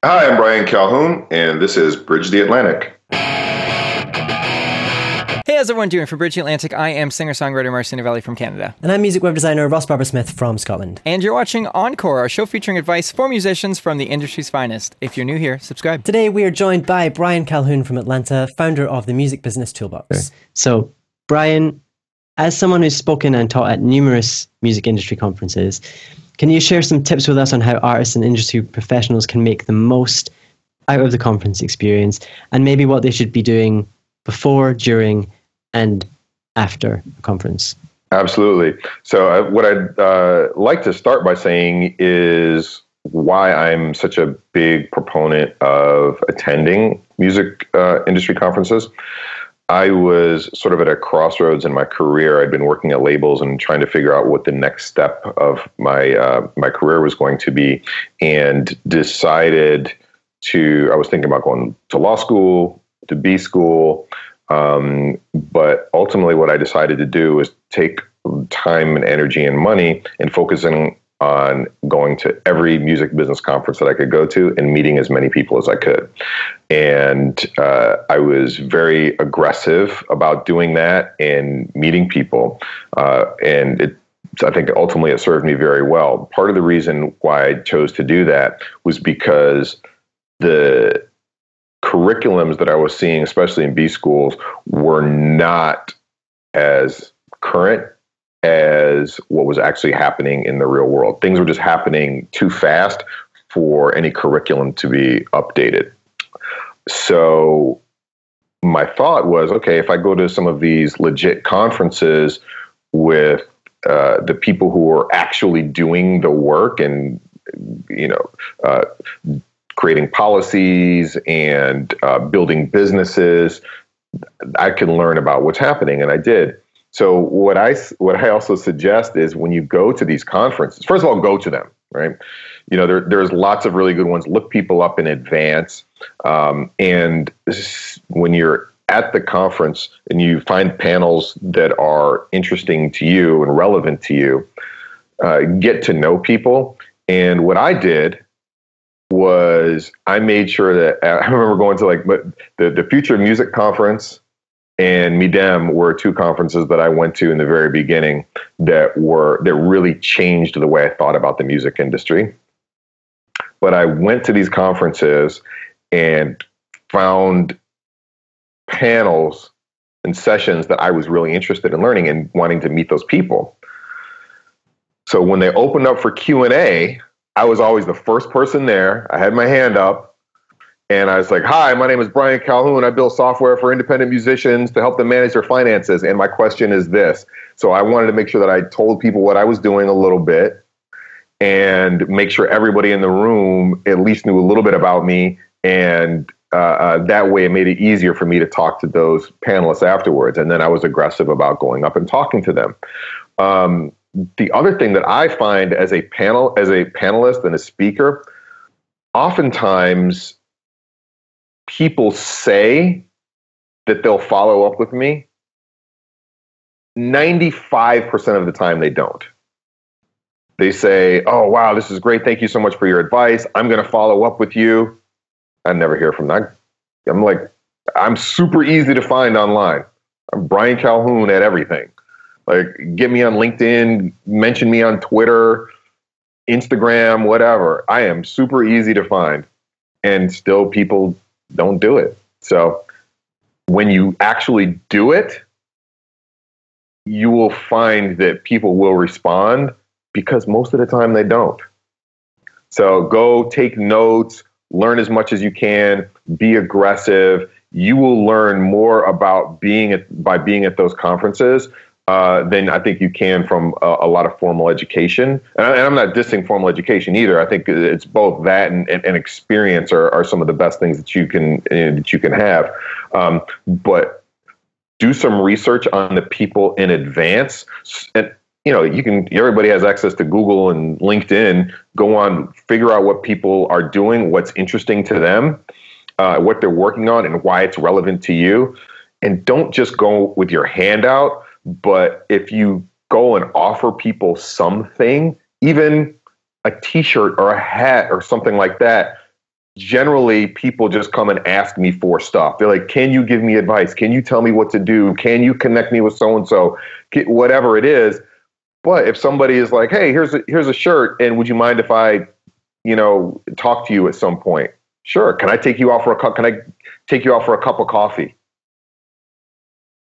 Hi, I'm Bryan Calhoun, and this is Bridge the Atlantic. Hey, how's everyone doing? For Bridge the Atlantic, I am singer-songwriter Marcio from Canada. And I'm music web designer Ross Barber-Smith from Scotland. And you're watching Encore, our show featuring advice for musicians from the industry's finest. If you're new here, subscribe. Today we are joined by Bryan Calhoun from Atlanta, founder of the Music Business Toolbox. So, Bryan, as someone who's spoken and taught at numerous music industry conferences, can you share some tips with us on how artists and industry professionals can make the most out of the conference experience, and maybe what they should be doing before, during, and after a conference? Absolutely. So what I'd like to start by saying is why I'm such a big proponent of attending music industry conferences. I was sort of at a crossroads in my career. I'd been working at labels and trying to figure out what the next step of my career was going to be, and decided I was thinking about going to law school, to B school, but ultimately what I decided to do was take time and energy and money and focusing on going to every music business conference that I could go to and meeting as many people as I could. And I was very aggressive about doing that and meeting people. I think ultimately it served me very well. Part of the reason why I chose to do that was because the curriculums that I was seeing, especially in B schools, were not as current as what was actually happening in the real world. Things were just happening too fast for any curriculum to be updated. So my thought was, okay, if I go to some of these legit conferences with the people who are actually doing the work and, creating policies and building businesses, I can learn about what's happening, and I did. So what I also suggest is when you go to these conferences, first of all, go to them, right? There's lots of really good ones. Look people up in advance. And when you're at the conference and you find panels that are interesting to you and relevant to you, get to know people. And what I did was I made sure that I remember going to the Future Music Conference and MIDEM were two conferences that I went to in the very beginning that really changed the way I thought about the music industry. But I went to these conferences and found panels and sessions that I was really interested in learning and wanting to meet those people. So when they opened up for Q&A, I was always the first person there. I had my hand up. And I was like, hi, my name is Bryan Calhoun. I build software for independent musicians to help them manage their finances. And my question is this. So I wanted to make sure that I told people what I was doing a little bit and make sure everybody in the room at least knew a little bit about me. And that way it made it easier for me to talk to those panelists afterwards. And then I was aggressive about going up and talking to them. The other thing that I find as a panelist and a speaker, oftentimes people say that they'll follow up with me. 95% of the time they don't. They say, oh, wow, this is great. Thank you so much for your advice. I'm going to follow up with you. I never hear from that. I'm super easy to find online. I'm Bryan Calhoun at everything. Get me on LinkedIn, mention me on Twitter, Instagram, whatever. I am super easy to find. And still people don't do it. So when you actually do it, you will find that people will respond, because most of the time they don't. So go take notes, learn as much as you can, be aggressive. You will learn more about by being at those conferences than I think you can from a lot of formal education. And I'm not dissing formal education either. I think it's both that and experience are some of the best things that you can have. But do some research on the people in advance. And everybody has access to Google and LinkedIn. Go on, figure out what people are doing, what's interesting to them, what they're working on, and why it's relevant to you. And don't just go with your hand out. But if you go and offer people something, even a t-shirt or a hat or something like that, generally people just come and ask me for stuff. They're like, can you give me advice? Can you tell me what to do? Can you connect me with so-and-so? Whatever it is. But if somebody is like, hey, here's a shirt, and would you mind if I, talk to you at some point? Sure. Can I take you out for a cup? Can I take you out for a cup of coffee?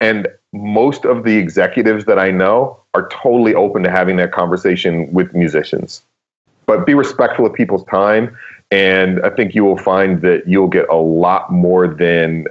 And most of the executives that I know are totally open to having that conversation with musicians. But be respectful of people's time. And I think you will find that you'll get a lot more than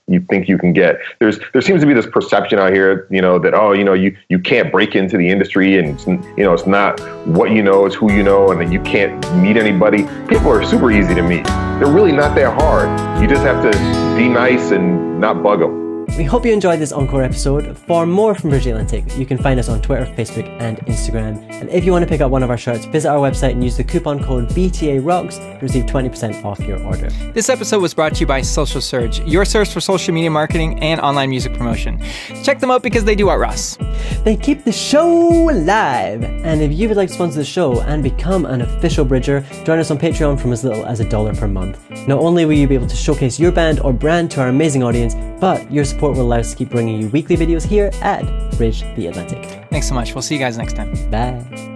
you think you can get. There seems to be this perception out here, that, you can't break into the industry, and it's not what you know, it's who you know, and then you can't meet anybody. People are super easy to meet. They're really not that hard. You just have to be nice and not bug them. We hope you enjoyed this Encore episode. For more from Bridge the Atlantic, you can find us on Twitter, Facebook, and Instagram. And if you want to pick up one of our shirts, visit our website and use the coupon code BTAROCKS to receive 20% off your order. This episode was brought to you by Social Surge, your source for social media marketing and online music promotion. Check them out because they do outrun us. They keep the show alive. And if you would like to sponsor the show and become an official Bridger, join us on Patreon from as little as $1 per month. Not only will you be able to showcase your band or brand to our amazing audience, but your support will allow us to keep bringing you weekly videos here at Bridge the Atlantic. Thanks so much. We'll see you guys next time. Bye.